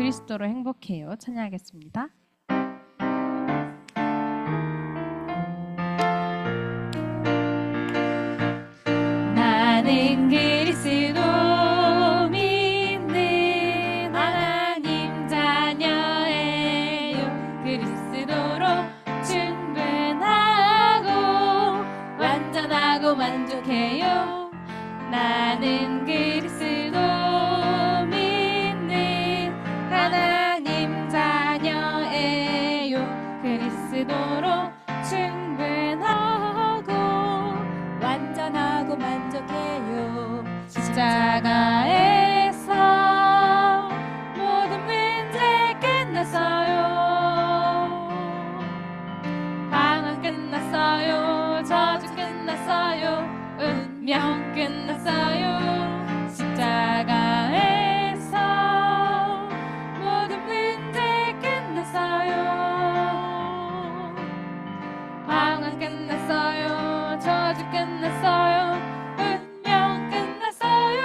그리스도로 행복해요. 찬양하겠습니다. 나는 그리스도 믿는 하나님 자녀예요. 그리스도로 충분하고 완전하고 만족해요. 나는 그리스도 믿는 하나님 자녀예요. 그리스도로 충분하고 완전하고 만족해요. 십자가에서 모든 문제 끝났어요. 방황 끝났어요. 저주 끝났어요. 운명 끝났어요. 십자가에서 모든 문제 끝났어요. 방황 끝났어요. 저주 끝났어요. 운명 끝났어요.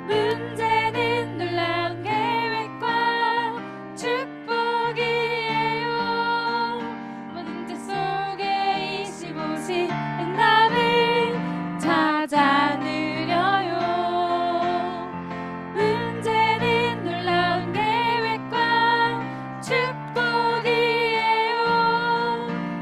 문제는 놀라운 계획과 축복이에요. 문제 속에 25시 응답을 찾아 누려요. 문제는 놀라운 계획과 축복이에요.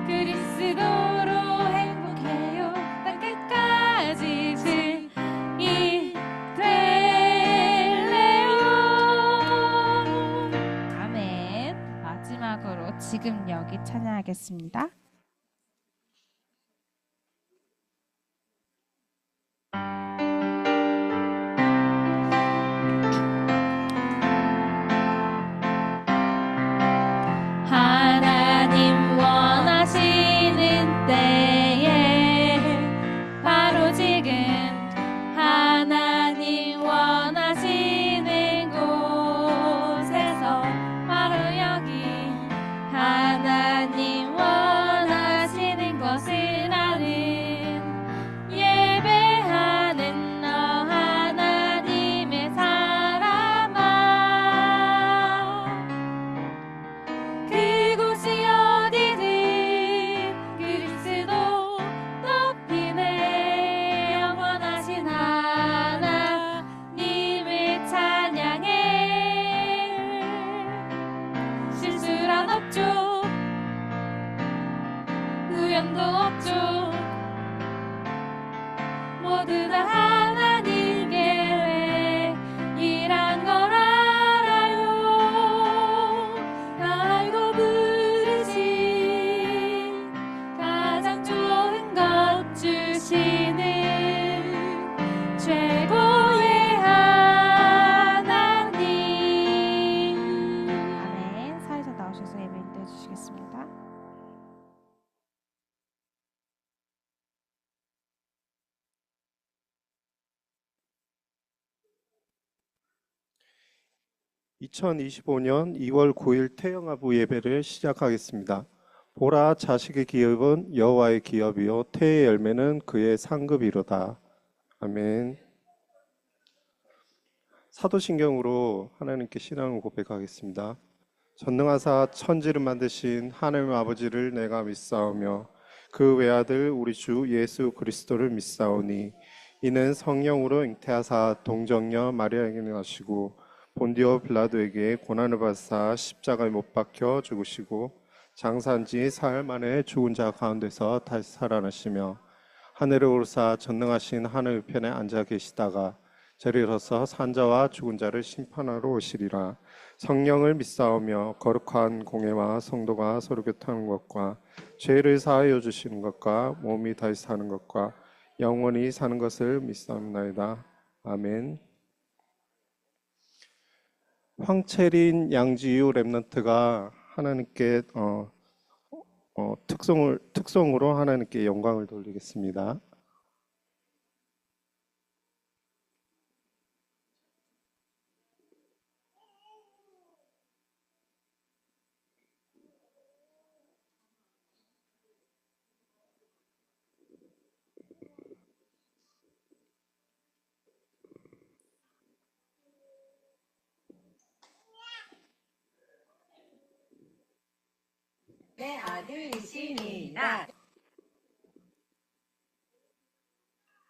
그리스도로 행복해요. 땅끝까지 증이 될래요. 아멘. 마지막으로 지금 여기 찬양하겠습니다. 하나님 원하시는 때에 바로 지금 하나님 원하시는 곳에서 바로 여기 하나님 원하시는 것을 아는 예배하는 너 하나님의 사람아. 그곳이 어디든 그리스도 높이네. 영원하신 하나님을 찬양해. 실수란 없죠. 우연도 없죠. 모두 다 하나님 계획이란 걸 알아요. 알고 부르신 가장 좋은 것 주시는 최고의 하나님. 아멘. 사회자 나오셔서 예배 인도해 주시겠습니다. (2025년 2월 9일) 태영아부 예배를 시작하겠습니다. 보라, 자식의 기업은 여호와의 기업이요 태의 열매는 그의 상급이로다. 아멘. 사도신경으로 하나님께 신앙을 고백하겠습니다. 전능하사 천지를 만드신 하나님 아버지를 내가 믿사오며 그 외아들 우리 주 예수 그리스도를 믿사오니 이는 성령으로 잉태하사 동정녀 마리아에게 나시고 본디오 빌라도에게 고난을 받사 십자가에 못 박혀 죽으시고 장사한 지 사흘 만에 죽은 자 가운데서 다시 살아나시며 하늘에 오르사 전능하신 하늘 우편에 앉아 계시다가 저리로서 산자와 죽은 자를 심판하러 오시리라. 성령을 믿사오며 거룩한 공예와 성도가 서로 교통하는 것과 죄를 사하여 주시는 것과 몸이 다시 사는 것과 영원히 사는 것을 믿사옵나이다. 아멘. 황채린 양지유 랩런트가 하나님께 특성으로 하나님께 영광을 돌리겠습니다. 아들이시니라.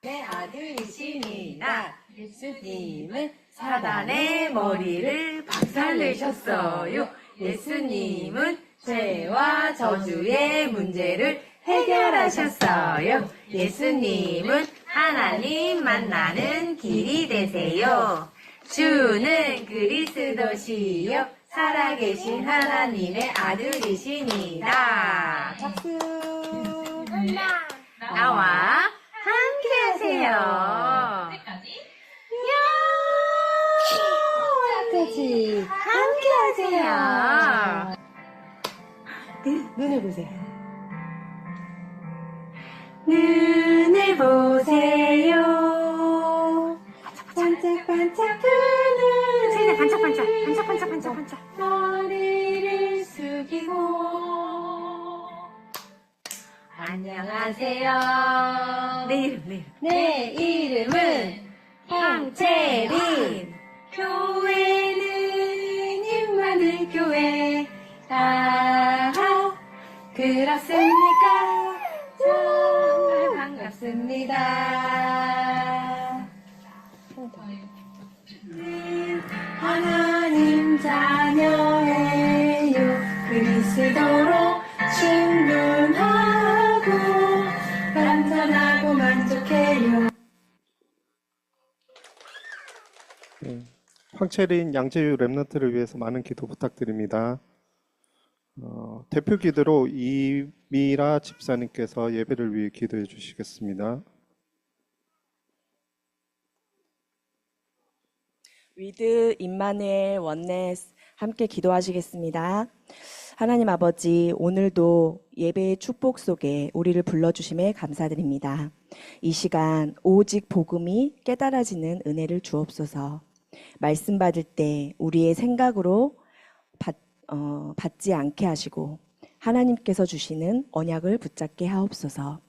내 아들이시니라. 예수님은 사단의 머리를 박살내셨어요. 예수님은 죄와 저주의 문제를 해결하셨어요. 예수님은 하나님 만나는 길이 되세요. 주는 그리스도시요 살아계신 하나님의 아들이시니라. 박수. 나와 함께 하세요. 끝까지 함께 하세요. 눈을 보세요. 눈을 보세요. 반짝반짝 푸른 세상에 반짝반짝 머리를 숙이고 안녕하세요. 내 이름은 황채린. 교회는 힘 많은 교회. 아하, 그렇습니까? 정말 반갑습니다. 하나님 자녀예요. 그리스도로 충분하고 간절하고 만족해요. 황채린 양재유 랩런트를 위해서 많은 기도 부탁드립니다. 대표 기도로 이미라 집사님께서 예배를 위해 기도해 주시겠습니다. 위드 임마누엘 원네스 함께 기도하시겠습니다. 하나님 아버지, 오늘도 예배의 축복 속에 우리를 불러주심에 감사드립니다. 이 시간 오직 복음이 깨달아지는 은혜를 주옵소서. 말씀 받을 때 우리의 생각으로 받지 않게 하시고 하나님께서 주시는 언약을 붙잡게 하옵소서.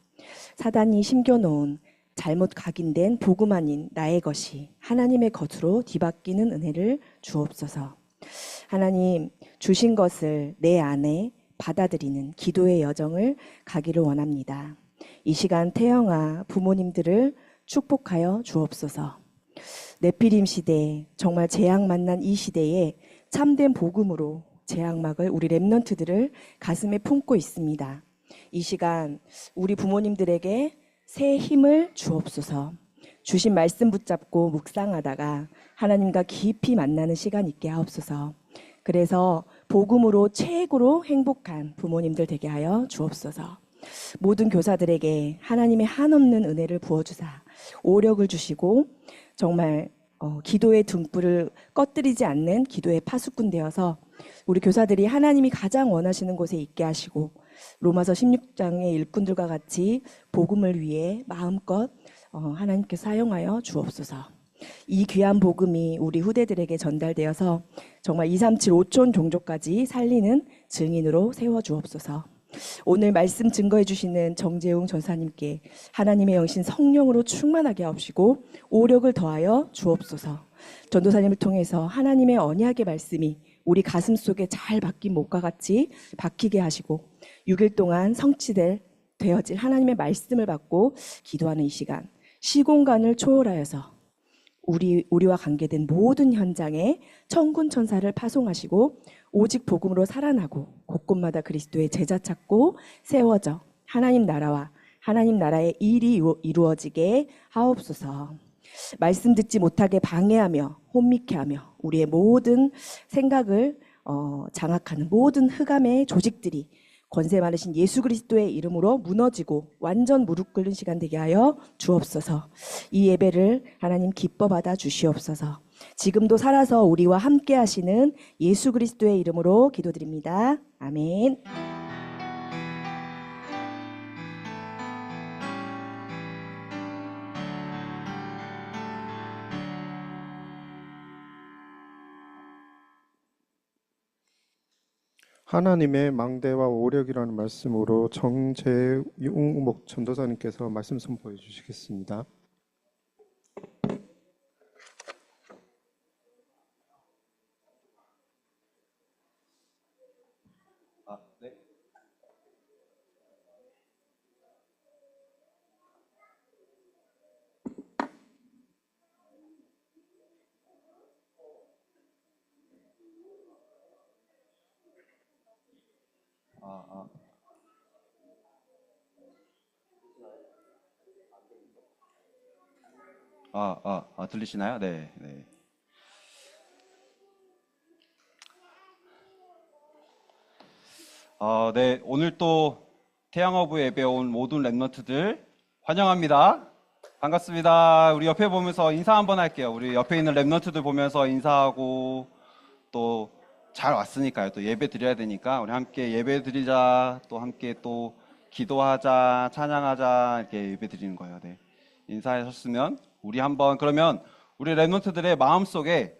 사단이 심겨놓은 잘못 각인된 복음 아닌 나의 것이 하나님의 것으로 뒤바뀌는 은혜를 주옵소서. 하나님 주신 것을 내 안에 받아들이는 기도의 여정을 가기를 원합니다. 이 시간 태영아 부모님들을 축복하여 주옵소서. 네피림 시대, 정말 재앙 만난 이 시대에 참된 복음으로 재앙막을 우리 랩런트들을 가슴에 품고 있습니다. 이 시간 우리 부모님들에게 새 힘을 주옵소서. 주신 말씀 붙잡고 묵상하다가 하나님과 깊이 만나는 시간 있게 하옵소서. 그래서 복음으로 최고로 행복한 부모님들 되게 하여 주옵소서. 모든 교사들에게 하나님의 한없는 은혜를 부어주사 오력을 주시고 정말 기도의 등불을 꺼뜨리지 않는 기도의 파수꾼 되어서 우리 교사들이 하나님이 가장 원하시는 곳에 있게 하시고 로마서 16장의 일꾼들과 같이 복음을 위해 마음껏 하나님께 사용하여 주옵소서. 이 귀한 복음이 우리 후대들에게 전달되어서 정말 237 5촌 종족까지 살리는 증인으로 세워주옵소서. 오늘 말씀 증거해 주시는 정재웅 전사님께 하나님의 영신 성령으로 충만하게 하옵시고 오력을 더하여 주옵소서. 전도사님을 통해서 하나님의 언약의 말씀이 우리 가슴 속에 잘 박힌 못과 같이 박히게 하시고 6일 동안 되어질 하나님의 말씀을 받고 기도하는 이 시간, 시공간을 초월하여서 우리와 관계된 모든 현장에 천군 천사를 파송하시고 오직 복음으로 살아나고 곳곳마다 그리스도의 제자 찾고 세워져 하나님 나라와 하나님 나라의 일이 이루어지게 하옵소서. 말씀 듣지 못하게 방해하며 혼미케 하며 우리의 모든 생각을 장악하는 모든 흑암의 조직들이 권세 많으신 예수 그리스도의 이름으로 무너지고 완전 무릎 꿇는 시간 되게 하여 주옵소서. 이 예배를 하나님 기뻐 받아 주시옵소서. 지금도 살아서 우리와 함께 하시는 예수 그리스도의 이름으로 기도드립니다. 아멘. 하나님의 망대와 오력이라는 말씀으로 정재용 목 전도사님께서 말씀 선포해 주시겠습니다. 들리시나요? 네, 네. 네, 오늘 또 태양어부 예배 온 모든 랩런트들 환영합니다. 반갑습니다. 우리 옆에 보면서 인사 한번 할게요. 우리 옆에 있는 랩런트들 보면서 인사하고 또 잘 왔으니까요. 또 예배 드려야 되니까 우리 함께 예배 드리자. 또 함께 또 기도하자, 찬양하자 이렇게 예배 드리는 거예요. 네. 인사하셨으면 우리 한번 그러면 우리 랩런트들의 마음 속에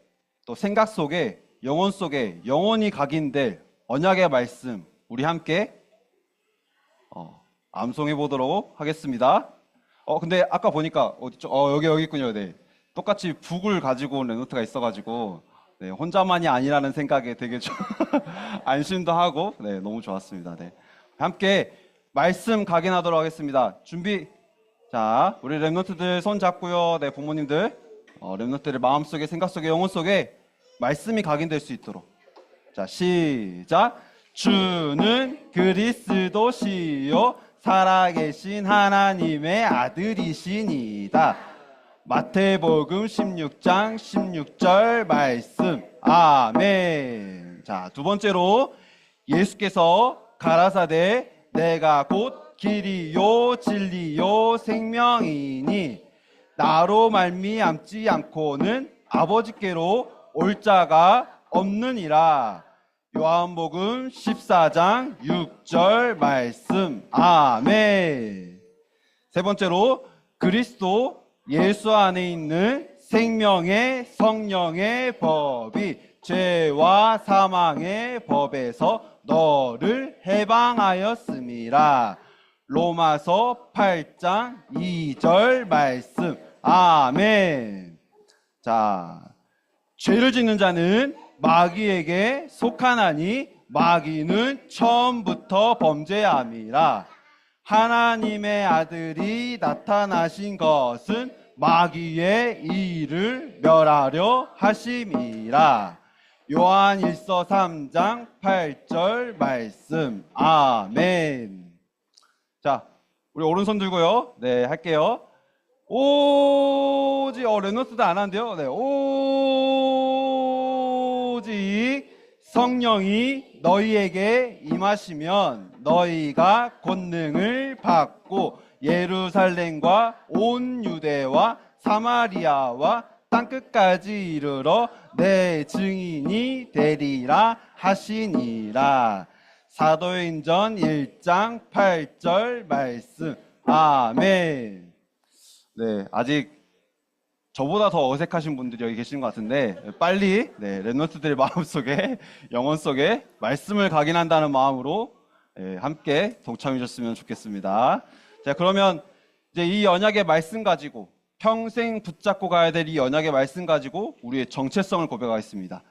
또 생각 속에 영혼 속에 영원히 각인될 언약의 말씀 우리 함께 암송해 보도록 하겠습니다. 근데 아까 보니까 어디죠? 여기 있군요. 네. 똑같이 북을 가지고 온 랩런트가 있어가지고 네, 혼자만이 아니라는 생각에 되게 좀 안심도 하고 네, 너무 좋았습니다. 네. 함께 말씀 각인하도록 하겠습니다. 준비. 자, 우리 랩런트들 손 잡고요. 네, 부모님들 랩런트들 마음속에 생각 속에 영혼 속에 말씀이 각인될 수 있도록. 자, 시작. 주는 그리스도시요 살아계신 하나님의 아들이시니다. 마태복음 16장 16절 말씀. 아멘. 자, 두 번째로 예수께서 가라사대 내가 곧 길이요 진리요 생명이니 나로 말미암지 않고는 아버지께로 올 자가 없느니라. 요한복음 14장 6절 말씀. 아멘. 세 번째로 그리스도 예수 안에 있는 생명의 성령의 법이 죄와 사망의 법에서 너를 해방하였음이라. 로마서 8장 2절 말씀. 아멘. 자, 죄를 짓는 자는 마귀에게 속하나니 마귀는 처음부터 범죄함이라. 하나님의 아들이 나타나신 것은 마귀의 일을 멸하려 하심이라. 요한일서 3장 8절 말씀. 아멘. 자, 우리 오른손 들고요. 네, 할게요. 오직 랩런트도 안 한대요. 네, 오직 성령이 너희에게 임하시면 너희가 권능을 받고 예루살렘과 온 유대와 사마리아와 땅끝까지 이르러 내 증인이 되리라 하시니라. 사도행전 1장 8절 말씀. 아멘. 네, 아직 저보다 더 어색하신 분들이 여기 계시는 것 같은데 빨리 랩런트들의 마음속에 영혼 속에 말씀을 각인한다는 마음으로 함께 동참해 주셨으면 좋겠습니다. 자, 그러면 이제 이 언약의 말씀 가지고 평생 붙잡고 가야 될 이 언약의 말씀 가지고 우리의 정체성을 고백하겠습니다.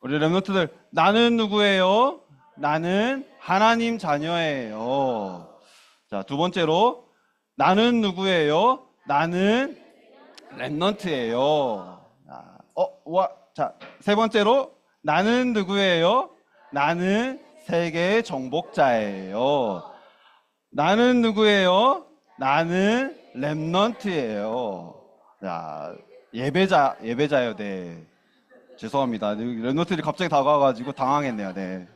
우리 랩런트들, 나는 누구예요? 나는 하나님 자녀예요. 자, 두 번째로 나는 누구예요? 나는 랩런트예요. 자, 세 번째로 나는 누구예요? 나는 세계의 정복자예요. 나는 누구예요? 나는 랩런트예요. 자, 예배자예요. 네. 죄송합니다. 랩런트들이 갑자기 다가와가지고 당황했네요. 네.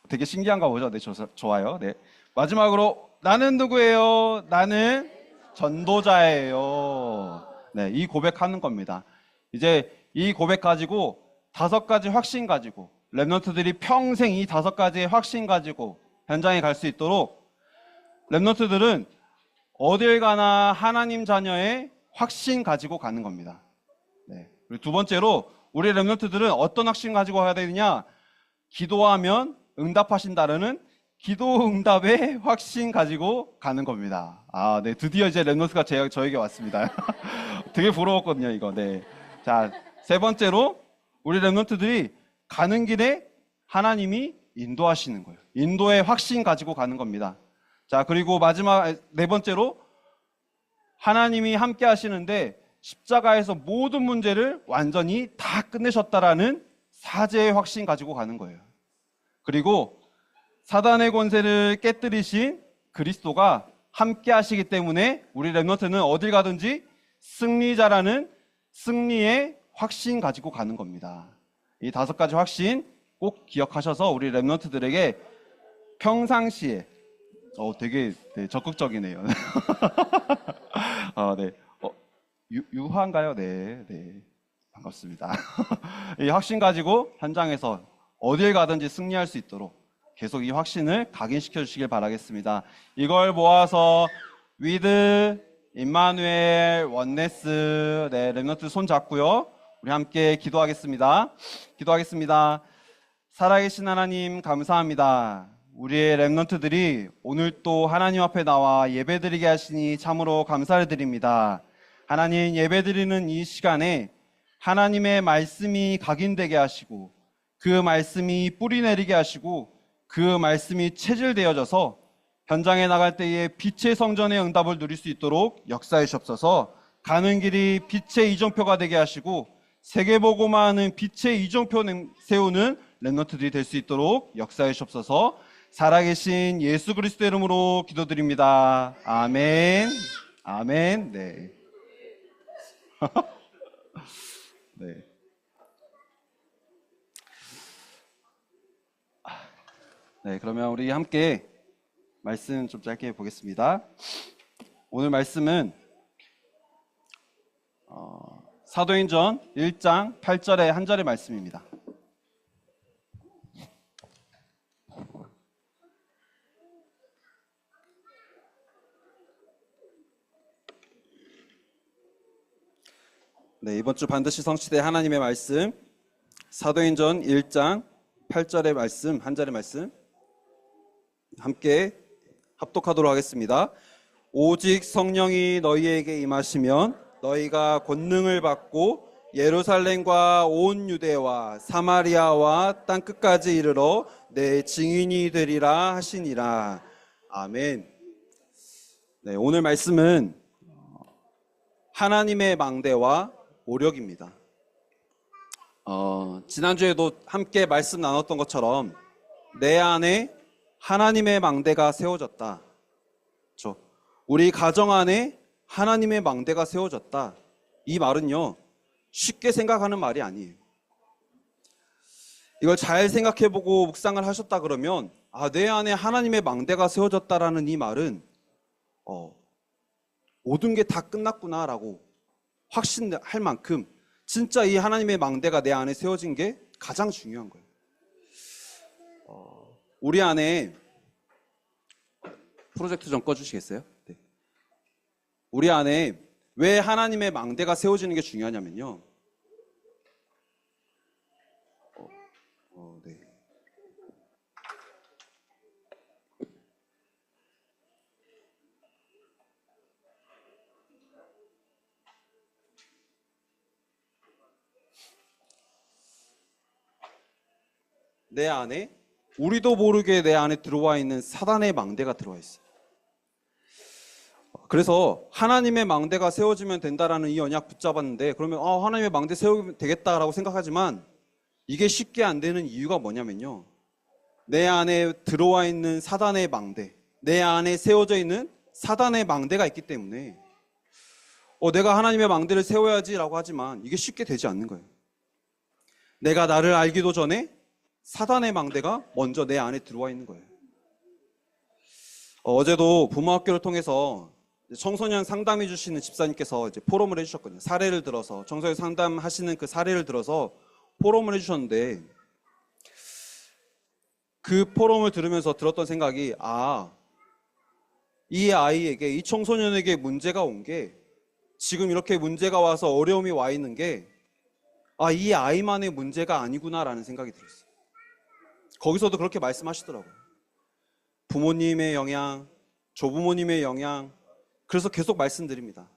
되게 신기한가 보죠? 네, 좋아요. 네. 마지막으로 나는 누구예요? 나는 전도자예요. 네, 이 고백하는 겁니다. 이제 이 고백 가지고 5가지 확신 가지고 랩런트들이 평생 이 5가지의 확신 가지고 현장에 갈 수 있도록 랩런트들은 어딜 가나 하나님 자녀의 확신 가지고 가는 겁니다. 네. 그리고 두 번째로 우리 랩런트들은 어떤 확신 가지고 가야 되느냐? 기도하면 응답하신다라는 기도 응답의 확신 가지고 가는 겁니다. 아, 네, 드디어 이제 랩런트가 저에게 왔습니다. 되게 부러웠거든요, 이거. 네. 자, 세 번째로 우리 랩런트들이 가는 길에 하나님이 인도하시는 거예요. 인도의 확신 가지고 가는 겁니다. 자, 그리고 마지막 네 번째로 하나님이 함께 하시는데 십자가에서 모든 문제를 완전히 다 끝내셨다라는 사죄의 확신 가지고 가는 거예요. 그리고 사단의 권세를 깨뜨리신 그리스도가 함께 하시기 때문에 우리 렘넌트는 어딜 가든지 승리자라는 승리의 확신 가지고 가는 겁니다. 이 5가지 확신 꼭 기억하셔서 우리 렘넌트들에게 평상시에 되게 적극적이네요. 네. 유화인가요? 네, 반갑습니다. 이 확신 가지고 현장에서 어딜 가든지 승리할 수 있도록 계속 이 확신을 각인시켜 주시길 바라겠습니다. 이걸 모아서 위드, 임마누엘, 원네스, 렘넌트 손 잡고요. 우리 함께 기도하겠습니다. 기도하겠습니다. 살아계신 하나님 감사합니다. 우리의 렘넌트들이 오늘 또 하나님 앞에 나와 예배드리게 하시니 참으로 감사를 드립니다. 하나님, 예배드리는 이 시간에 하나님의 말씀이 각인되게 하시고 그 말씀이 뿌리 내리게 하시고 그 말씀이 체질되어져서 현장에 나갈 때에 빛의 성전의 응답을 누릴 수 있도록 역사해 주옵소서. 가는 길이 빛의 이정표가 되게 하시고 세계보고만은 빛의 이정표 세우는 렘넌트들이 될 수 있도록 역사해 주옵소서. 살아계신 예수 그리스도 이름으로 기도드립니다. 아멘. 아멘. 네. 네. 네, 그러면 우리 함께 말씀 좀 짧게 보겠습니다. 오늘 말씀은 사도행전 1장 8절의 한 절의 말씀입니다. 네, 이번 주 반드시 성취될 하나님의 말씀, 사도행전 1장 8절의 말씀, 한 절의 말씀 함께 합독하도록 하겠습니다. 오직 성령이 너희에게 임하시면 너희가 권능을 받고 예루살렘과 온 유대와 사마리아와 땅 끝까지 이르러 내 증인이 되리라 하시니라. 아멘. 네, 오늘 말씀은 하나님의 망대와 오력입니다. 지난주에도 함께 말씀 나눴던 것처럼 내 안에 하나님의 망대가 세워졌다. 그렇죠? 우리 가정 안에 하나님의 망대가 세워졌다. 이 말은요, 쉽게 생각하는 말이 아니에요. 이걸 잘 생각해보고 묵상을 하셨다 그러면 내 안에 하나님의 망대가 세워졌다라는 이 말은 모든 게 다 끝났구나라고 확신할 만큼 진짜 이 하나님의 망대가 내 안에 세워진 게 가장 중요한 거예요. 우리 안에 프로젝트 좀 꺼주시겠어요? 네. 우리 안에 왜 하나님의 망대가 세워지는 게 중요하냐면요. 네. 내 안에 우리도 모르게 내 안에 들어와 있는 사단의 망대가 들어와 있어요. 그래서 하나님의 망대가 세워지면 된다라는 이 언약 붙잡았는데 그러면 하나님의 망대 세우면 되겠다라고 생각하지만 이게 쉽게 안 되는 이유가 뭐냐면요. 내 안에 들어와 있는 사단의 망대, 내 안에 세워져 있는 사단의 망대가 있기 때문에 내가 하나님의 망대를 세워야지라고 하지만 이게 쉽게 되지 않는 거예요. 내가 나를 알기도 전에 사단의 망대가 먼저 내 안에 들어와 있는 거예요. 어제도 부모학교를 통해서 청소년 상담해 주시는 집사님께서 이제 포럼을 해주셨거든요. 사례를 들어서 청소년 상담하시는 그 사례를 들어서 포럼을 해주셨는데 그 포럼을 들으면서 들었던 생각이 이 아이에게 이 청소년에게 문제가 온 게 지금 이렇게 문제가 와서 어려움이 와 있는 게 이 아이만의 문제가 아니구나라는 생각이 들었어요. 거기서도 그렇게 말씀하시더라고요. 부모님의 영향, 조부모님의 영향. 그래서 계속 말씀드립니다.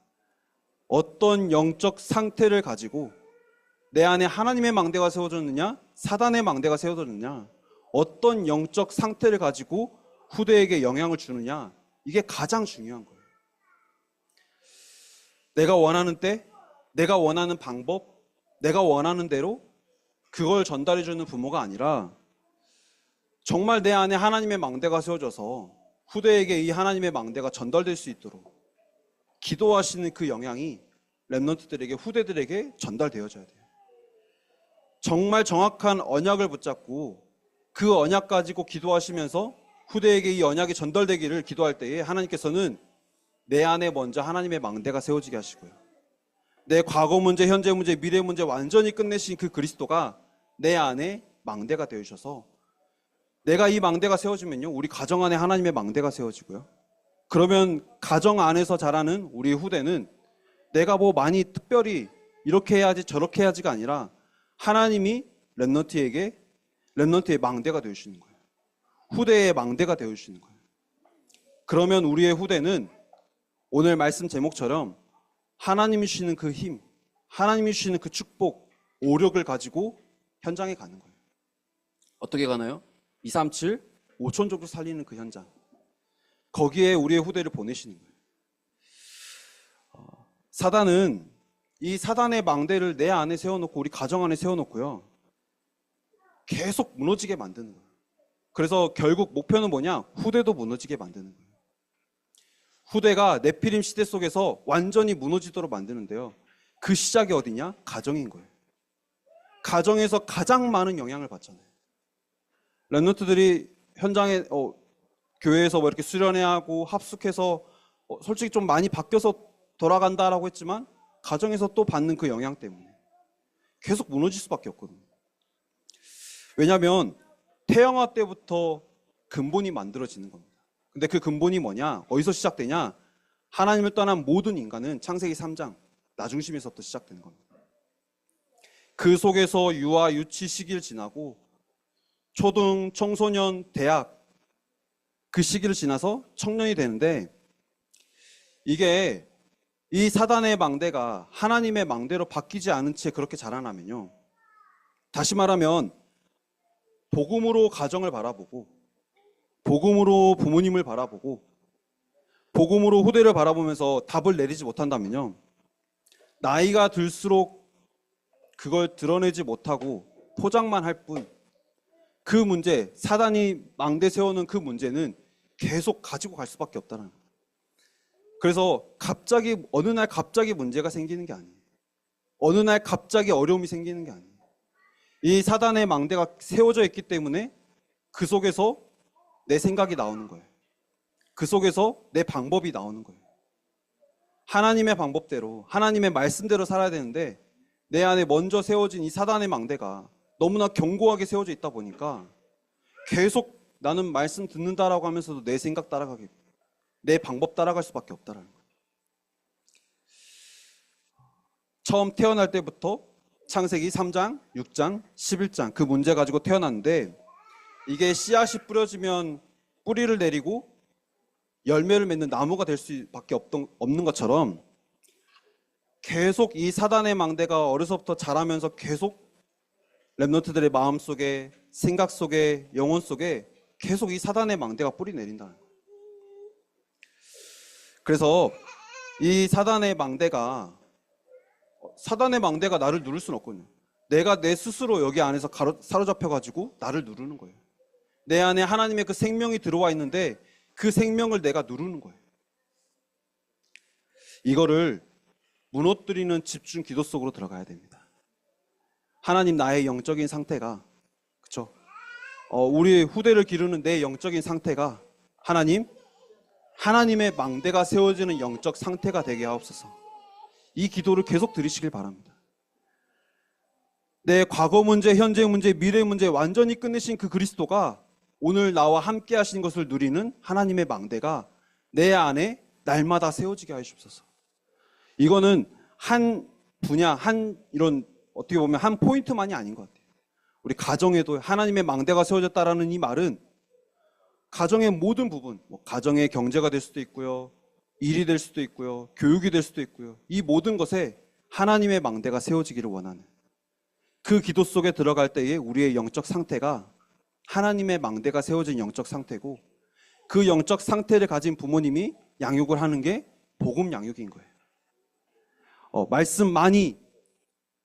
어떤 영적 상태를 가지고 내 안에 하나님의 망대가 세워졌느냐, 사단의 망대가 세워졌느냐, 어떤 영적 상태를 가지고 후대에게 영향을 주느냐, 이게 가장 중요한 거예요. 내가 원하는 때, 내가 원하는 방법, 내가 원하는 대로 그걸 전달해주는 부모가 아니라 정말 내 안에 하나님의 망대가 세워져서 후대에게 이 하나님의 망대가 전달될 수 있도록 기도하시는 그 영향이 렘넌트들에게, 후대들에게 전달되어져야 돼요. 정말 정확한 언약을 붙잡고 그 언약 가지고 기도하시면서 후대에게 이 언약이 전달되기를 기도할 때에 하나님께서는 내 안에 먼저 하나님의 망대가 세워지게 하시고요. 내 과거 문제, 현재 문제, 미래 문제 완전히 끝내신 그 그리스도가 내 안에 망대가 되어주셔서 내가 이 망대가 세워지면요, 우리 가정 안에 하나님의 망대가 세워지고요. 그러면 가정 안에서 자라는 우리 후대는 내가 뭐 많이 특별히 이렇게 해야지 저렇게 해야지가 아니라 하나님이 렘넌트의 망대가 되어주시는 거예요. 후대의 망대가 되어주시는 거예요. 그러면 우리의 후대는 오늘 말씀 제목처럼 하나님이 주시는 그 힘, 하나님이 주시는 그 축복, 오력을 가지고 현장에 가는 거예요. 어떻게 가나요? 237, 5천 정도 살리는 그 현장. 거기에 우리의 후대를 보내시는 거예요. 사단은 이 사단의 망대를 내 안에 세워놓고 우리 가정 안에 세워놓고요, 계속 무너지게 만드는 거예요. 그래서 결국 목표는 뭐냐? 후대도 무너지게 만드는 거예요. 후대가 네피림 시대 속에서 완전히 무너지도록 만드는데요, 그 시작이 어디냐? 가정인 거예요. 가정에서 가장 많은 영향을 받잖아요. 렘넌트들이 현장에 교회에서 뭐 이렇게 수련회 하고 합숙해서 솔직히 좀 많이 바뀌어서 돌아간다라고 했지만 가정에서 또 받는 그 영향 때문에 계속 무너질 수밖에 없거든요. 왜냐하면 태영아 때부터 근본이 만들어지는 겁니다. 근데 그 근본이 뭐냐? 어디서 시작되냐? 하나님을 떠난 모든 인간은 창세기 3장 나 중심에서부터 시작되는 겁니다. 그 속에서 유아, 유치 시기를 지나고 초등, 청소년, 대학 그 시기를 지나서 청년이 되는데, 이게 이 사단의 망대가 하나님의 망대로 바뀌지 않은 채 그렇게 자라나면요, 다시 말하면 복음으로 가정을 바라보고 복음으로 부모님을 바라보고 복음으로 후대를 바라보면서 답을 내리지 못한다면요, 나이가 들수록 그걸 드러내지 못하고 포장만 할 뿐, 그 문제, 사단이 망대 세우는 그 문제는 계속 가지고 갈 수밖에 없다는 거예요. 그래서 어느 날 갑자기 문제가 생기는 게 아니에요. 어느 날 갑자기 어려움이 생기는 게 아니에요. 이 사단의 망대가 세워져 있기 때문에 그 속에서 내 생각이 나오는 거예요. 그 속에서 내 방법이 나오는 거예요. 하나님의 방법대로, 하나님의 말씀대로 살아야 되는데 내 안에 먼저 세워진 이 사단의 망대가 너무나 견고하게 세워져 있다 보니까 계속 나는 말씀 듣는다라고 하면서도 내 생각 따라가게, 내 방법 따라갈 수밖에 없다라는 거예요. 처음 태어날 때부터 창세기 3장, 6장, 11장 그 문제 가지고 태어났는데, 이게 씨앗이 뿌려지면 뿌리를 내리고 열매를 맺는 나무가 될 수밖에 없는 것처럼 계속 이 사단의 망대가 어려서부터 자라면서 계속 렘넌트들의 마음 속에, 생각 속에, 영혼 속에 계속 이 사단의 망대가 뿌리 내린다는 거예요. 그래서 이 사단의 망대가 나를 누를 수는 없거든요. 내가 내 스스로 여기 안에서 사로잡혀가지고 나를 누르는 거예요. 내 안에 하나님의 그 생명이 들어와 있는데 그 생명을 내가 누르는 거예요. 이거를 무너뜨리는 집중 기도 속으로 들어가야 됩니다. 하나님, 나의 영적인 상태가, 그쵸? 우리 후대를 기르는 내 영적인 상태가 하나님의 망대가 세워지는 영적 상태가 되게 하옵소서. 이 기도를 계속 드리시길 바랍니다. 내 과거 문제, 현재 문제, 미래 문제 완전히 끝내신 그 그리스도가 오늘 나와 함께 하신 것을 누리는 하나님의 망대가 내 안에 날마다 세워지게 하시옵소서. 이거는 한 분야, 이런 어떻게 보면 한 포인트만이 아닌 것 같아요. 우리 가정에도 하나님의 망대가 세워졌다라는 이 말은 가정의 모든 부분, 가정의 경제가 될 수도 있고요, 일이 될 수도 있고요, 교육이 될 수도 있고요, 이 모든 것에 하나님의 망대가 세워지기를 원하는, 그 기도 속에 들어갈 때에 우리의 영적 상태가 하나님의 망대가 세워진 영적 상태고, 그 영적 상태를 가진 부모님이 양육을 하는 게 복음 양육인 거예요. 말씀 많이,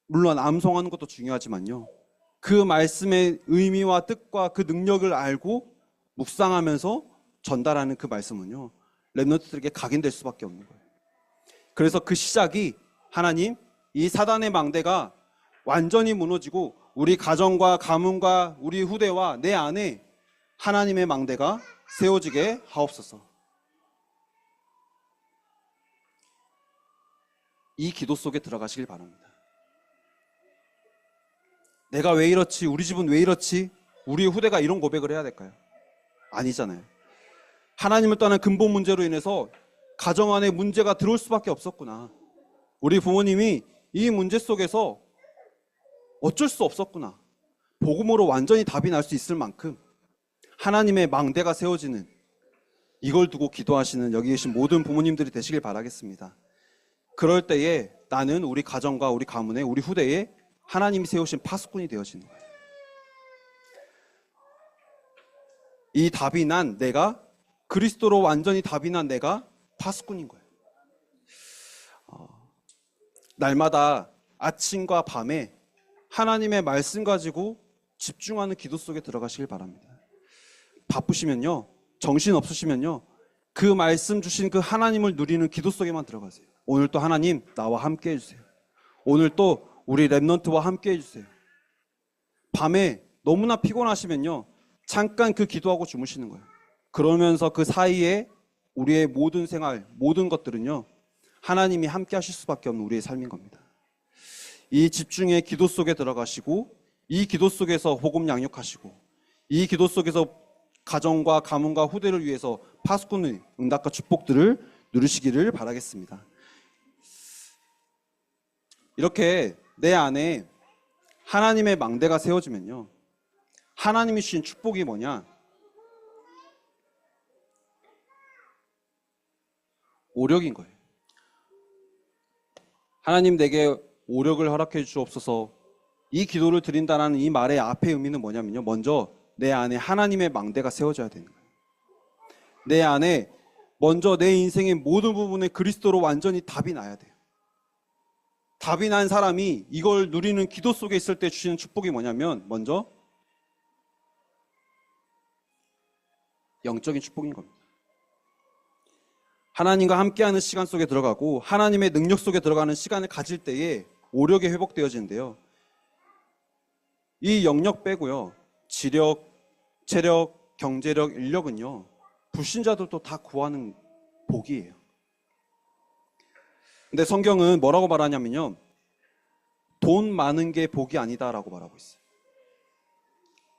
물론 암송하는 것도 중요하지만요, 그 말씀의 의미와 뜻과 그 능력을 알고 묵상하면서 전달하는 그 말씀은요, 렘넌트들에게 각인될 수밖에 없는 거예요. 그래서 그 시작이 하나님, 이 사단의 망대가 완전히 무너지고 우리 가정과 가문과 우리 후대와 내 안에 하나님의 망대가 세워지게 하옵소서. 이 기도 속에 들어가시길 바랍니다. 내가 왜 이렇지? 우리 집은 왜 이렇지? 우리 후대가 이런 고백을 해야 될까요? 아니잖아요. 하나님을 떠난 근본 문제로 인해서 가정 안에 문제가 들어올 수밖에 없었구나. 우리 부모님이 이 문제 속에서 어쩔 수 없었구나. 복음으로 완전히 답이 날 수 있을 만큼 하나님의 망대가 세워지는, 이걸 두고 기도하시는 여기 계신 모든 부모님들이 되시길 바라겠습니다. 그럴 때에 나는 우리 가정과 우리 가문에, 우리 후대에 하나님이 세우신 파수꾼이 되어지는 거예요. 이 답이 난 내가, 그리스도로 완전히 답이 난 내가 파수꾼인 거예요. 날마다 아침과 밤에 하나님의 말씀 가지고 집중하는 기도 속에 들어가시길 바랍니다. 바쁘시면요, 정신 없으시면요, 그 말씀 주신 그 하나님을 누리는 기도 속에만 들어가세요. 오늘 또 하나님 나와 함께 해주세요. 오늘 또 우리 렘넌트와 함께 해주세요. 밤에 너무나 피곤하시면요, 잠깐 그 기도하고 주무시는 거예요. 그러면서 그 사이에 우리의 모든 생활, 모든 것들은요, 하나님이 함께 하실 수밖에 없는 우리의 삶인 겁니다. 이 집중의 기도 속에 들어가시고, 이 기도 속에서 복음 양육하시고, 이 기도 속에서 가정과 가문과 후대를 위해서 파수꾼의 응답과 축복들을 누리시기를 바라겠습니다. 이렇게 내 안에 하나님의 망대가 세워지면요, 하나님이 주신 축복이 뭐냐? 오력인 거예요. 하나님 내게 오력을 허락해 주옵소서. 이 기도를 드린다는 이 말의 앞의 의미는 뭐냐면요, 먼저 내 안에 하나님의 망대가 세워져야 되는 거예요. 내 안에 먼저 내 인생의 모든 부분에 그리스도로 완전히 답이 나야 돼요. 답이 난 사람이 이걸 누리는 기도 속에 있을 때 주시는 축복이 뭐냐면, 먼저 영적인 축복인 겁니다. 하나님과 함께하는 시간 속에 들어가고 하나님의 능력 속에 들어가는 시간을 가질 때에 오력이 회복되어지는데요, 이 영역 빼고요, 지력, 체력, 경제력, 인력은요, 불신자들도 다 구하는 복이에요. 근데 성경은 뭐라고 말하냐면요, 돈 많은 게 복이 아니다라고 말하고 있어요.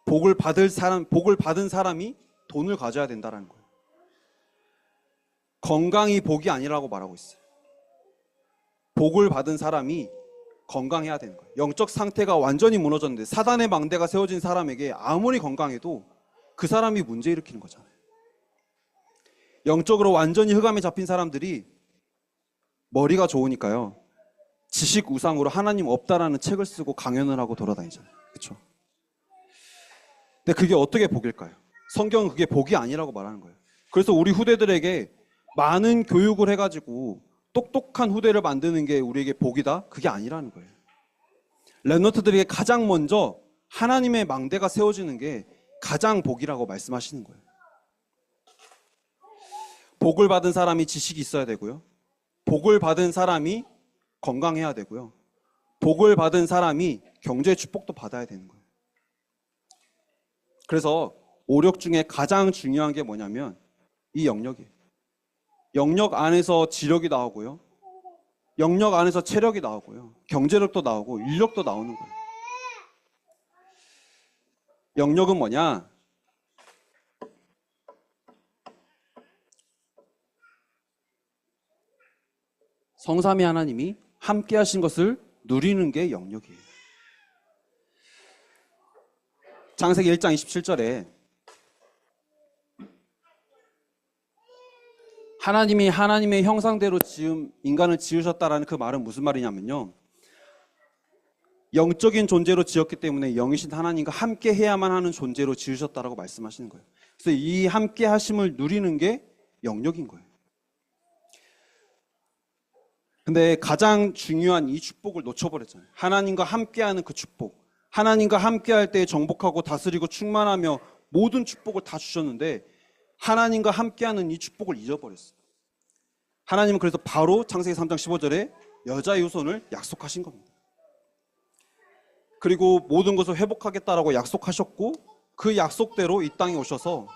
복을 받은 사람이 돈을 가져야 된다라는 거예요. 건강이 복이 아니라고 말하고 있어요. 복을 받은 사람이 건강해야 되는 거예요. 영적 상태가 완전히 무너졌는데 사단의 망대가 세워진 사람에게 아무리 건강해도 그 사람이 문제 일으키는 거잖아요. 영적으로 완전히 흑암에 잡힌 사람들이 머리가 좋으니까요, 지식 우상으로 하나님 없다라는 책을 쓰고 강연을 하고 돌아다니잖아요. 그렇죠? 근데 그게 어떻게 복일까요? 성경은 그게 복이 아니라고 말하는 거예요. 그래서 우리 후대들에게 많은 교육을 해가지고 똑똑한 후대를 만드는 게 우리에게 복이다? 그게 아니라는 거예요. 렘넌트들에게 가장 먼저 하나님의 망대가 세워지는 게 가장 복이라고 말씀하시는 거예요. 복을 받은 사람이 지식이 있어야 되고요, 복을 받은 사람이 건강해야 되고요, 복을 받은 사람이 경제 축복도 받아야 되는 거예요. 그래서 오력 중에 가장 중요한 게 뭐냐면 이 영역이에요. 영역 안에서 지력이 나오고요, 영역 안에서 체력이 나오고요, 경제력도 나오고 인력도 나오는 거예요. 영역은 뭐냐? 성삼위 하나님이 함께 하신 것을 누리는 게 영역이에요. 창세기 1장 27절에 하나님이 하나님의 형상대로 인간을 지으셨다라는 그 말은 무슨 말이냐면요, 영적인 존재로 지었기 때문에 영이신 하나님과 함께 해야만 하는 존재로 지으셨다라고 말씀하시는 거예요. 그래서 이 함께 하심을 누리는 게 영역인 거예요. 근데 가장 중요한 이 축복을 놓쳐버렸잖아요. 하나님과 함께하는 그 축복, 하나님과 함께할 때 정복하고 다스리고 충만하며 모든 축복을 다 주셨는데 하나님과 함께하는 이 축복을 잊어버렸어요. 하나님은 그래서 바로 창세기 3장 15절에 여자의 후손을 약속하신 겁니다. 그리고 모든 것을 회복하겠다라고 약속하셨고 그 약속대로 이 땅에 오셔서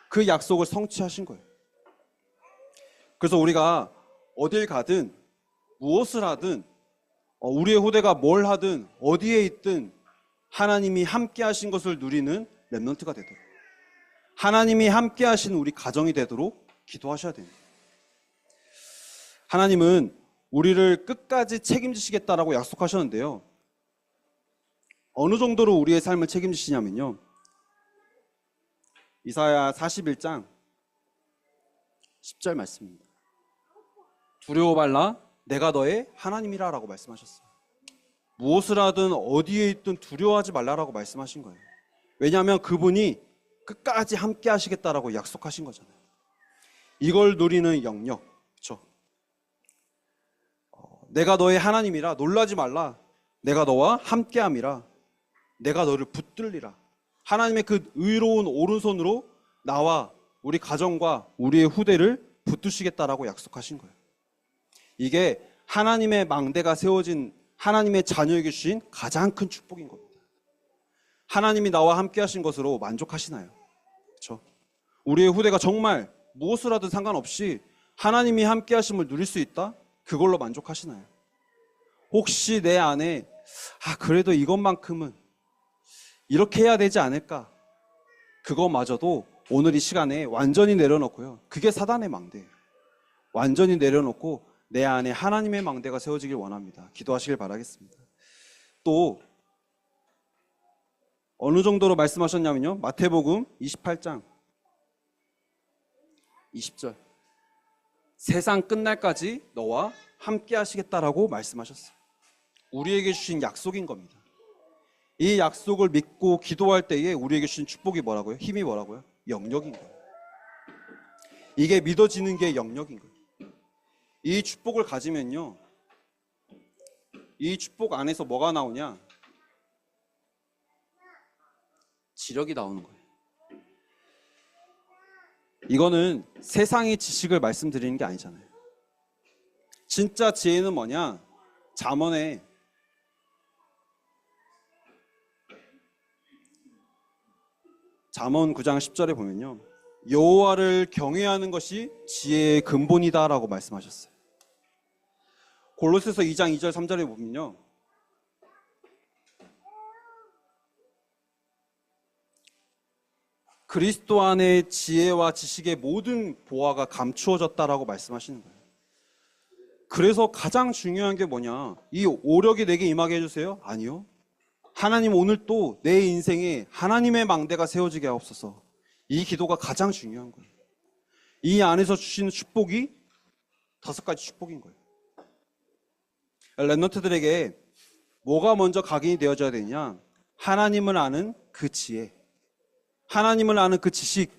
그 약속을 성취하신 거예요. 그래서 우리가 어딜 가든 무엇을 하든 우리의 후대가 뭘 하든 어디에 있든 하나님이 함께 하신 것을 누리는 렘넌트가 되도록, 하나님이 함께 하신 우리 가정이 되도록 기도하셔야 됩니다. 하나님은 우리를 끝까지 책임지시겠다라고 약속하셨는데요. 어느 정도로 우리의 삶을 책임지시냐면요. 이사야 41장 10절 말씀입니다. 두려워 말라 내가 너의 하나님이라 라고 말씀하셨어요. 무엇을 하든 어디에 있든 두려워하지 말라라고 말씀하신 거예요. 왜냐하면 그분이 끝까지 함께 하시겠다라고 약속하신 거잖아요. 이걸 누리는 영역, 그렇죠? 내가 너의 하나님이라 놀라지 말라. 내가 너와 함께함이라. 내가 너를 붙들리라. 하나님의 그 의로운 오른손으로 나와 우리 가정과 우리의 후대를 붙드시겠다라고 약속하신 거예요. 이게 하나님의 망대가 세워진 하나님의 자녀에게 주신 가장 큰 축복인 겁니다. 하나님이 나와 함께 하신 것으로 만족하시나요? 그렇죠? 우리의 후대가 정말 무엇을 하든 상관없이 하나님이 함께 하심을 누릴 수 있다? 그걸로 만족하시나요? 혹시 내 안에 그래도 이것만큼은 이렇게 해야 되지 않을까? 그거마저도 오늘 이 시간에 완전히 내려놓고요. 그게 사단의 망대예요. 완전히 내려놓고 내 안에 하나님의 망대가 세워지길 원합니다. 기도하시길 바라겠습니다. 또 어느 정도로 말씀하셨냐면요. 마태복음 28장 20절. 세상 끝날까지 너와 함께 하시겠다라고 말씀하셨어요. 우리에게 주신 약속인 겁니다. 이 약속을 믿고 기도할 때에 우리에게 주신 축복이 뭐라고요? 힘이 뭐라고요? 영역인 거예요. 이게 믿어지는 게 영역인 거예요. 이 축복을 가지면요, 이 축복 안에서 뭐가 나오냐? 지력이 나오는 거예요. 이거는 세상의 지식을 말씀드리는 게 아니잖아요. 진짜 지혜는 뭐냐? 잠언에 잠언 9장 10절에 보면요, 여호와를 경외하는 것이 지혜의 근본이다라고 말씀하셨어요. 골로새서 2장 2절 3절에 보면요, 그리스도 안에 지혜와 지식의 모든 보화가 감추어졌다라고 말씀하시는 거예요. 그래서 가장 중요한 게 뭐냐? 이 오력이 내게 임하게 해주세요? 아니요. 하나님 오늘 또 내 인생에 하나님의 망대가 세워지게 하옵소서. 이 기도가 가장 중요한 거예요. 이 안에서 주시는 축복이 5가지 축복인 거예요. 렘넌트들에게 뭐가 먼저 각인이 되어져야 되냐? 하나님을 아는 그 지혜, 하나님을 아는 그 지식,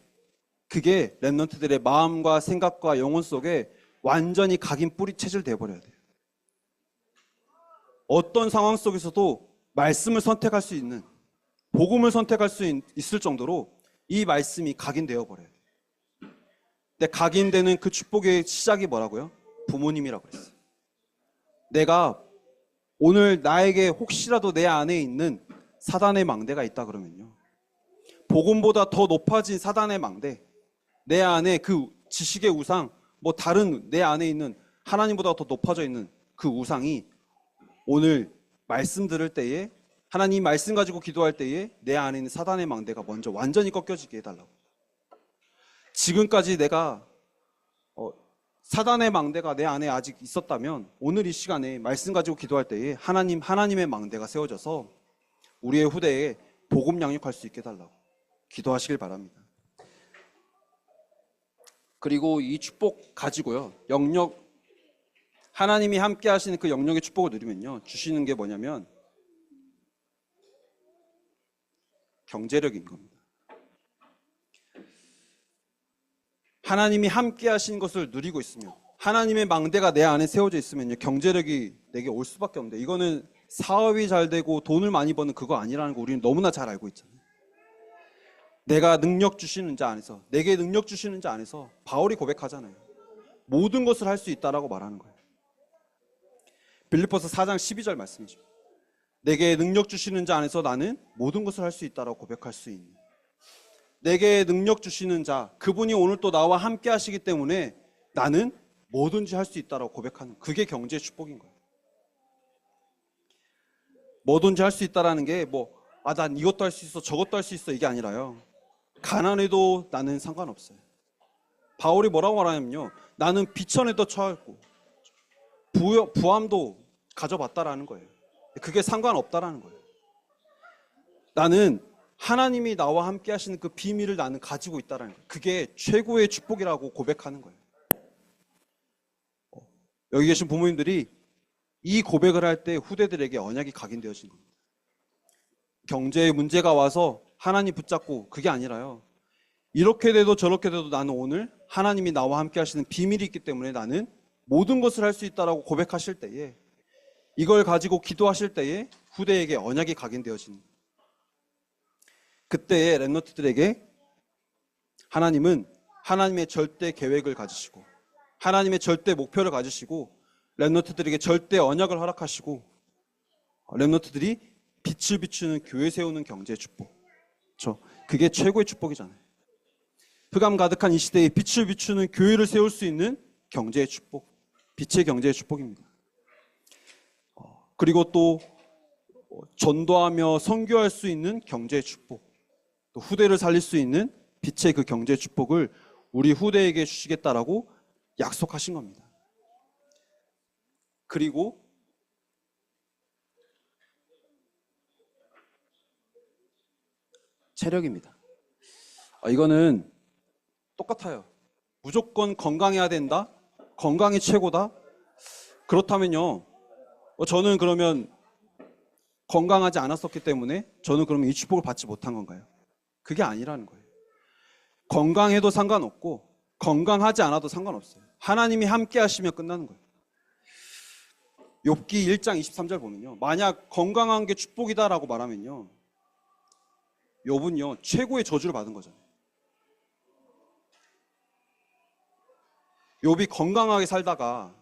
그게 렘넌트들의 마음과 생각과 영혼 속에 완전히 각인 뿌리 체질되어 버려야 돼요. 어떤 상황 속에서도 말씀을 선택할 수 있는, 복음을 선택할 수 있을 정도로 이 말씀이 각인되어 버려야 돼요. 근데 각인되는 그 축복의 시작이 뭐라고요? 부모님이라고 그랬어요. 내가 오늘 나에게 혹시라도 내 안에 있는 사단의 망대가 있다 그러면요, 복음보다 더 높아진 사단의 망대, 내 안에 그 지식의 우상, 뭐 다른 내 안에 있는 하나님보다 더 높아져 있는 그 우상이 오늘 말씀 들을 때에, 하나님 말씀 가지고 기도할 때에 내 안에 있는 사단의 망대가 먼저 완전히 꺾여지게 해달라고. 지금까지 내가 사단의 망대가 내 안에 아직 있었다면 오늘 이 시간에 말씀 가지고 기도할 때에 하나님의 망대가 세워져서 우리의 후대에 복음 양육할 수 있게 해달라고 기도하시길 바랍니다. 그리고 이 축복 가지고요, 영역, 하나님이 함께 하시는 그 영역의 축복을 누리면요, 주시는 게 뭐냐면 경제력인 겁니다. 하나님이 함께 하신 것을 누리고 있으면, 하나님의 망대가 내 안에 세워져 있으면요, 경제력이 내게 올 수밖에 없는데, 이거는 사업이 잘 되고 돈을 많이 버는 그거 아니라는 거 우리는 너무나 잘 알고 있잖아요. 내가 능력 주시는 자 안에서, 내게 능력 주시는 자 안에서 바울이 고백하잖아요. 모든 것을 할 수 있다라고 말하는 거예요. 빌립보서 4장 12절 말씀이죠. 내게 능력 주시는 자 안에서 나는 모든 것을 할 수 있다라고 고백할 수 있는, 내게 능력 주시는 자, 그분이 오늘 또 나와 함께 하시기 때문에 나는 뭐든지 할 수 있다라고 고백하는, 그게 경제의 축복인 거예요. 뭐든지 할 수 있다라는 게 난 이것도 할 수 있어, 저것도 할 수 있어, 이게 아니라요. 가난해도 나는 상관없어요. 바울이 뭐라고 말하냐면요, 나는 비천에도 처했고 부함도 가져봤다라는 거예요. 그게 상관없다라는 거예요. 나는 하나님이 나와 함께 하시는 그 비밀을 나는 가지고 있다라는 거예요. 그게 최고의 축복이라고 고백하는 거예요. 여기 계신 부모님들이 이 고백을 할 때 후대들에게 언약이 각인되어진 겁니다. 경제에 문제가 와서 하나님 붙잡고, 그게 아니라요, 이렇게 돼도 저렇게 돼도 나는 오늘 하나님이 나와 함께 하시는 비밀이 있기 때문에 나는 모든 것을 할 수 있다라고 고백하실 때에, 이걸 가지고 기도하실 때에 후대에게 언약이 각인되어지는 거예요. 그때의 렘넌트들에게 하나님은 하나님의 절대 계획을 가지시고 하나님의 절대 목표를 가지시고 렘넌트들에게 절대 언약을 허락하시고 렘넌트들이 빛을 비추는 교회 세우는 경제의 축복. 그게 최고의 축복이잖아요. 흑암 가득한 이 시대에 빛을 비추는 교회를 세울 수 있는 경제의 축복, 빛의 경제의 축복입니다. 그리고 또 전도하며 선교할 수 있는 경제의 축복, 또 후대를 살릴 수 있는 빛의 그 경제의 축복을 우리 후대에게 주시겠다라고 약속하신 겁니다. 그리고 체력입니다. 이거는 똑같아요. 무조건 건강해야 된다? 건강이 최고다? 그렇다면요, 저는 그러면 건강하지 않았었기 때문에 저는 그러면 이 축복을 받지 못한 건가요? 그게 아니라는 거예요. 건강해도 상관없고 건강하지 않아도 상관없어요. 하나님이 함께 하시면 끝나는 거예요. 욥기 1장 23절 보면요, 만약 건강한 게 축복이다라고 말하면요, 욥은요 최고의 저주를 받은 거잖아요. 욥이 건강하게 살다가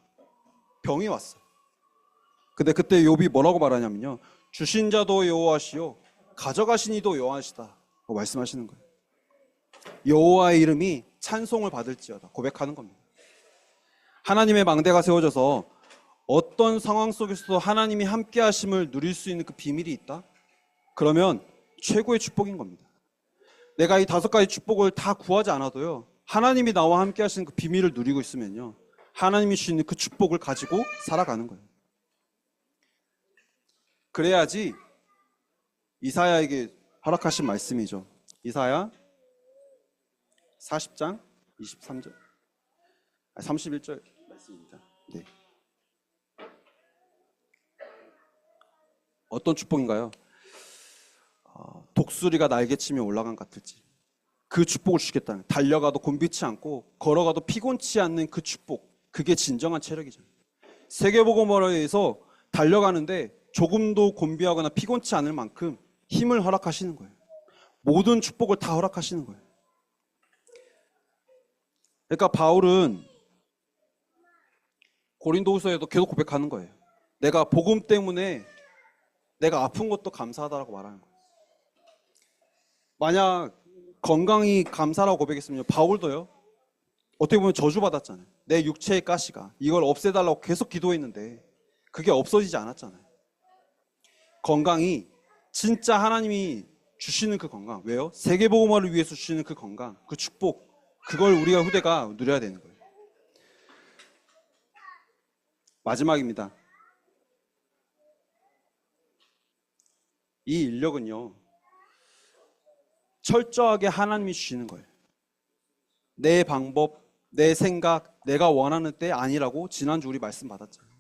병이 왔어요. 근데 그때 욥이 뭐라고 말하냐면요, 주신 자도 여호와시요 가져가신 이도 여호와시다고 말씀하시는 거예요. 여호와의 이름이 찬송을 받을지어다 고백하는 겁니다. 하나님의 망대가 세워져서 어떤 상황 속에서도 하나님이 함께 하심을 누릴 수 있는 그 비밀이 있다? 그러면 최고의 축복인 겁니다. 내가 이 5가지 축복을 다 구하지 않아도요, 하나님이 나와 함께 하시는 그 비밀을 누리고 있으면요, 하나님이 주시는 그 축복을 가지고 살아가는 거예요. 그래야지 이사야에게 허락하신 말씀이죠. 이사야 40장 23절 31절 말씀입니다. 네. 어떤 축복인가요? 독수리가 날개치며 올라간 것 같을지 그 축복을 주시겠다는, 달려가도 곤비치 않고 걸어가도 피곤치 않는 그 축복, 그게 진정한 체력이잖아요. 세계복음화를 위해서 달려가는데 조금도 곤비하거나 피곤치 않을 만큼 힘을 허락하시는 거예요. 모든 축복을 다 허락하시는 거예요. 그러니까 바울은 고린도후서에도 계속 고백하는 거예요. 내가 복음 때문에 내가 아픈 것도 감사하다라고 말하는 거예요. 만약 건강이 감사라고 고백했으면 바울도요, 어떻게 보면 저주받았잖아요. 내 육체의 가시가, 이걸 없애달라고 계속 기도했는데 그게 없어지지 않았잖아요. 건강이 진짜 하나님이 주시는 그 건강, 왜요? 세계복음화를 위해서 주시는 그 건강, 그 축복, 그걸 우리가 후대가 누려야 되는 거예요. 마지막입니다. 이 인력은요, 철저하게 하나님이 주시는 거예요. 내 방법, 내 생각, 내가 원하는 때 아니라고 지난주 우리 말씀 받았잖아요.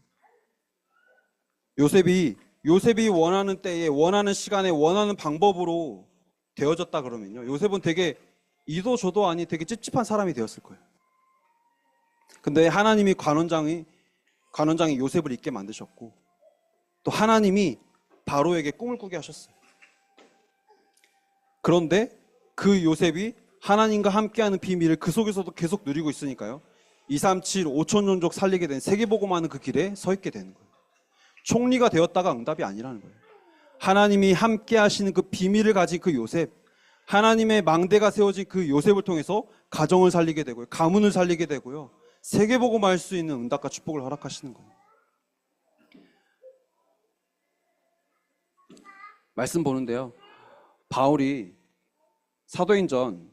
요셉이 원하는 때에, 원하는 시간에, 원하는 방법으로 되어졌다 그러면요, 요셉은 되게 이도 저도 아니 되게 찝찝한 사람이 되었을 거예요. 근데 하나님이 관원장이 요셉을 있게 만드셨고, 또 하나님이 바로에게 꿈을 꾸게 하셨어요. 그런데 그 요셉이 하나님과 함께하는 비밀을 그 속에서도 계속 누리고 있으니까요. 237 5천 종족 살리게 된 세계복음하는 그 길에 서 있게 되는 거예요. 총리가 되었다가 응답이 아니라는 거예요. 하나님이 함께 하시는 그 비밀을 가진 그 요셉, 하나님의 망대가 세워진 그 요셉을 통해서 가정을 살리게 되고요. 가문을 살리게 되고요. 세계복음할 수 있는 응답과 축복을 허락하시는 거예요. 말씀 보는데요. 바울이 사도행전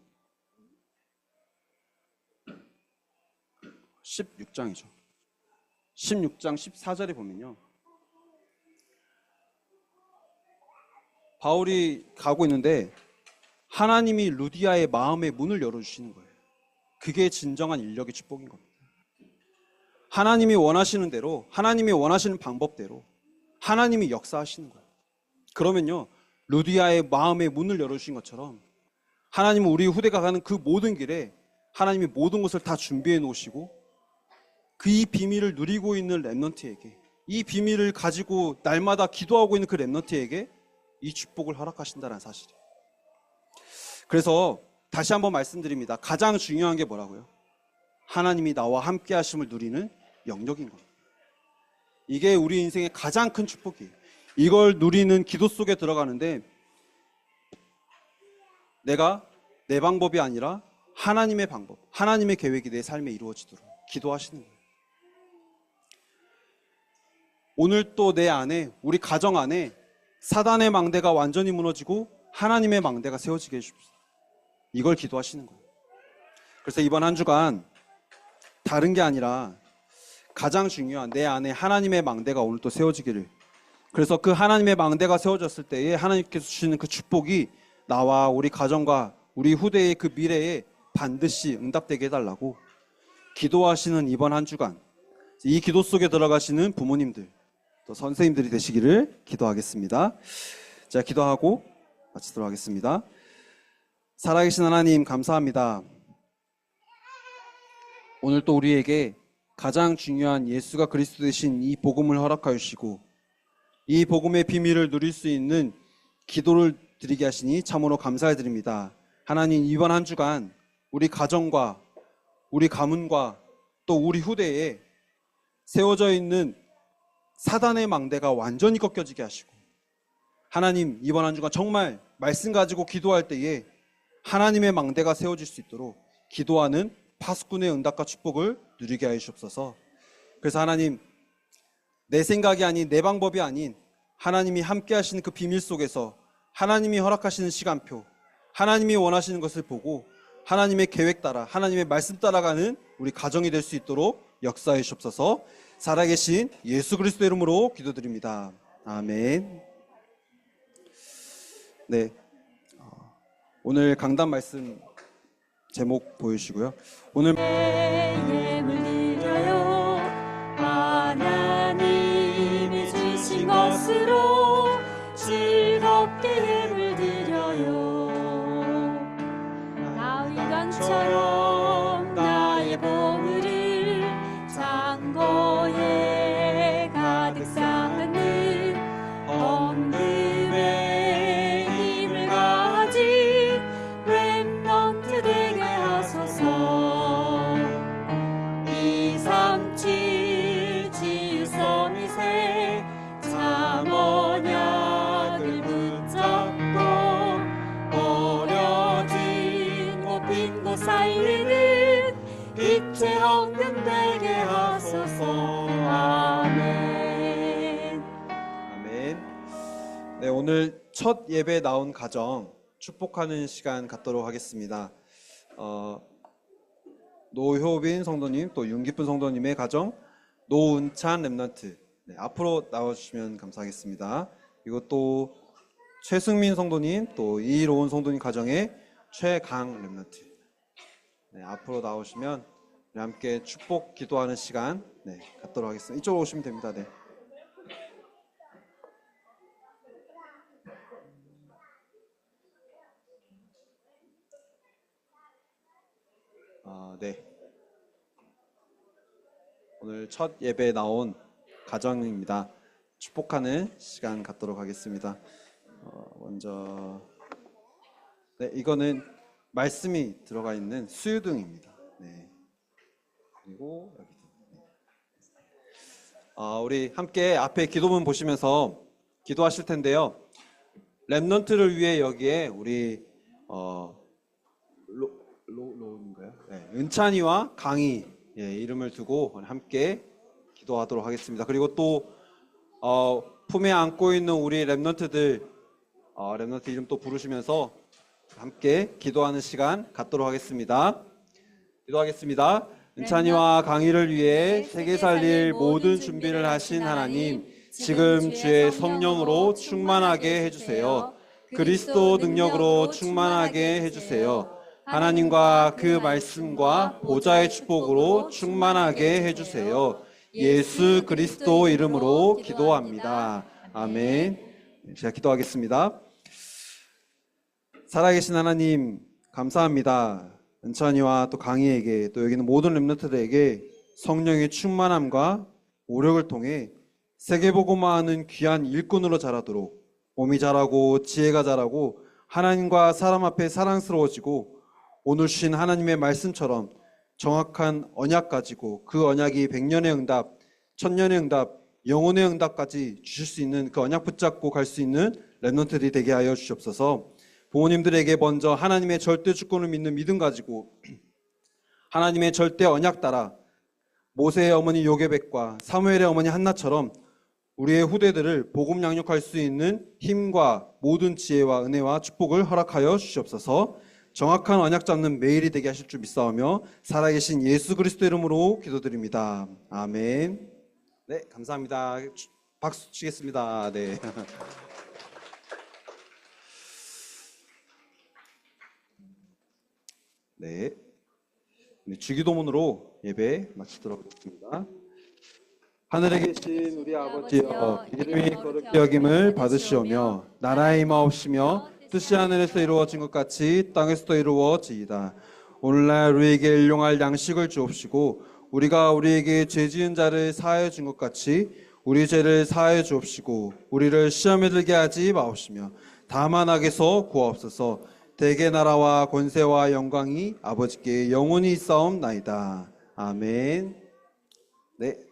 16장이죠. 16장 14절에 보면요. 바울이 가고 있는데 하나님이 루디아의 마음의 문을 열어주시는 거예요. 그게 진정한 인력의 축복인 겁니다. 하나님이 원하시는 대로, 하나님이 원하시는 방법대로 하나님이 역사하시는 거예요. 그러면요, 루디아의 마음의 문을 열어주신 것처럼 하나님은 우리 후대가 가는 그 모든 길에 하나님이 모든 것을 다 준비해 놓으시고 그 이 비밀을 누리고 있는 렘넌트에게, 이 비밀을 가지고 날마다 기도하고 있는 그 렘넌트에게 이 축복을 허락하신다는 사실이에요. 그래서 다시 한번 말씀드립니다. 가장 중요한 게 뭐라고요? 하나님이 나와 함께 하심을 누리는 영역인 겁니다. 이게 우리 인생의 가장 큰 축복이에요. 이걸 누리는 기도 속에 들어가는데 내가 내 방법이 아니라 하나님의 방법, 하나님의 계획이 내 삶에 이루어지도록 기도하시는 거예요. 오늘 또 내 안에, 우리 가정 안에 사단의 망대가 완전히 무너지고 하나님의 망대가 세워지게 해주십시오. 이걸 기도하시는 거예요. 그래서 이번 한 주간 다른 게 아니라 가장 중요한 내 안에 하나님의 망대가 오늘 또 세워지기를, 그래서 그 하나님의 망대가 세워졌을 때에 하나님께서 주시는 그 축복이 나와 우리 가정과 우리 후대의 그 미래에 반드시 응답되게 해달라고 기도하시는 이번 한 주간, 이 기도 속에 들어가시는 부모님들, 또 선생님들이 되시기를 기도하겠습니다. 자, 기도하고 마치도록 하겠습니다. 살아계신 하나님, 감사합니다. 오늘 또 우리에게 가장 중요한 예수가 그리스도 되신 이 복음을 허락하여 주시고 이 복음의 비밀을 누릴 수 있는 기도를 드리게 하시니 참으로 감사해 드립니다. 하나님, 이번 한 주간 우리 가정과 우리 가문과 또 우리 후대에 세워져 있는 사단의 망대가 완전히 꺾여지게 하시고, 하나님, 이번 한 주간 정말 말씀 가지고 기도할 때에 하나님의 망대가 세워질 수 있도록 기도하는 파수꾼의 응답과 축복을 누리게 하여 주옵소서. 그래서 하나님, 내 생각이 아닌, 내 방법이 아닌 하나님이 함께 하시는 그 비밀 속에서 하나님이 허락하시는 시간표, 하나님이 원하시는 것을 보고 하나님의 계획 따라, 하나님의 말씀 따라가는 우리 가정이 될 수 있도록 역사해 주옵소서. 살아계신 예수 그리스도 이름으로 기도드립니다. 아멘. 네, 오늘 강단 말씀 제목 보여주시고요. 오늘 예물 드려요. 하나님이 주신 것으로 즐겁게 예물 드려요. 나의관처럼 나의 보물을 창고에 가득 쌓는 헌금의 힘을 가진 렘넌트 되게 하소서. 237 지유서밋에 참언약을 붙잡고 버려진 곳 빈 곳 살리는 입체 헌금 되게 하소서. 아멘. 아멘. 네, 오늘 첫 예배 나온 가정 축복하는 시간 갖도록 하겠습니다. 노효빈 성도님, 또 윤기쁜 성도님의 가정, 노은찬 렘넌트, 네, 앞으로 나와주시면 감사하겠습니다. 그리고 또 최승민 성도님, 또 이로운 성도님 가정의 최강 렘넌트, 네, 앞으로 나오시면 우리 함께 축복 기도하는 시간, 네, 갖도록 하겠습니다. 이쪽으로 오시면 됩니다. 네. 네. 오늘 첫 예배에 나온 가정입니다. 축복하는 시간 갖도록 하겠습니다. 먼저 네, 이거는 말씀이 들어가 있는 수유등입니다. 네. 그리고 여기도. 우리 함께 앞에 기도문 보시면서 기도하실 텐데요. 렘넌트를 위해 여기에 우리 로인가요? 네, 은찬이와 강희 이름을 두고 함께 기도하도록 하겠습니다. 그리고 또 품에 안고 있는 우리 렘넌트들 렘넌트 이름 또 부르시면서 함께 기도하는 시간 갖도록 하겠습니다. 기도하겠습니다. 은찬이와 강희를 위해 세계 살릴 모든 준비를 하신 하나님, 지금 주의 성령으로 충만하게 해주세요. 그리스도 능력으로 충만하게 해주세요. 하나님과 그 말씀과 보좌의 축복으로 충만하게 해주세요. 예수 그리스도 이름으로 기도합니다. 아멘. 제가 기도하겠습니다. 살아계신 하나님, 감사합니다. 은찬이와 또 강희에게, 또 여기는 모든 렘넌트들에게 성령의 충만함과 오력을 통해 세계복음화하는 귀한 일꾼으로 자라도록, 몸이 자라고 지혜가 자라고 하나님과 사람 앞에 사랑스러워지고, 오늘 주신 하나님의 말씀처럼 정확한 언약 가지고 그 언약이 100년의 응답, 1000년의 응답, 영혼의 응답까지 주실 수 있는 그 언약 붙잡고 갈 수 있는 렘넌트들이 되게 하여 주시옵소서. 부모님들에게 먼저 하나님의 절대 주권을 믿는 믿음 가지고 하나님의 절대 언약 따라 모세의 어머니 요게벳과 사무엘의 어머니 한나처럼 우리의 후대들을 복음 양육할 수 있는 힘과 모든 지혜와 은혜와 축복을 허락하여 주시옵소서. 정확한 언약 잡는 매일이 되게 하실 줄 믿사오며 살아계신 예수 그리스도 이름으로 기도드립니다. 아멘. 네, 감사합니다. 박수 치겠습니다. 네. 네. 주기도문으로 예배 마치도록 하겠습니다. 하늘에 계신 우리 아버지여, 이름이 거룩히 여김을 받으시오며 나라의 임하옵시며 뜻이 하늘에서 이루어진 것 같이 땅에서도 이루어지이다. 오늘날 우리에게 일용할 양식을 주옵시고 우리가 우리에게 죄 지은 자를 사하여 준 것 같이 우리 죄를 사하여 주옵시고 우리를 시험에 들게 하지 마옵시며 다만 악에서 구하옵소서. 대개 나라와 권세와 영광이 아버지께 영원히 있사옵나이다. 아멘. 네.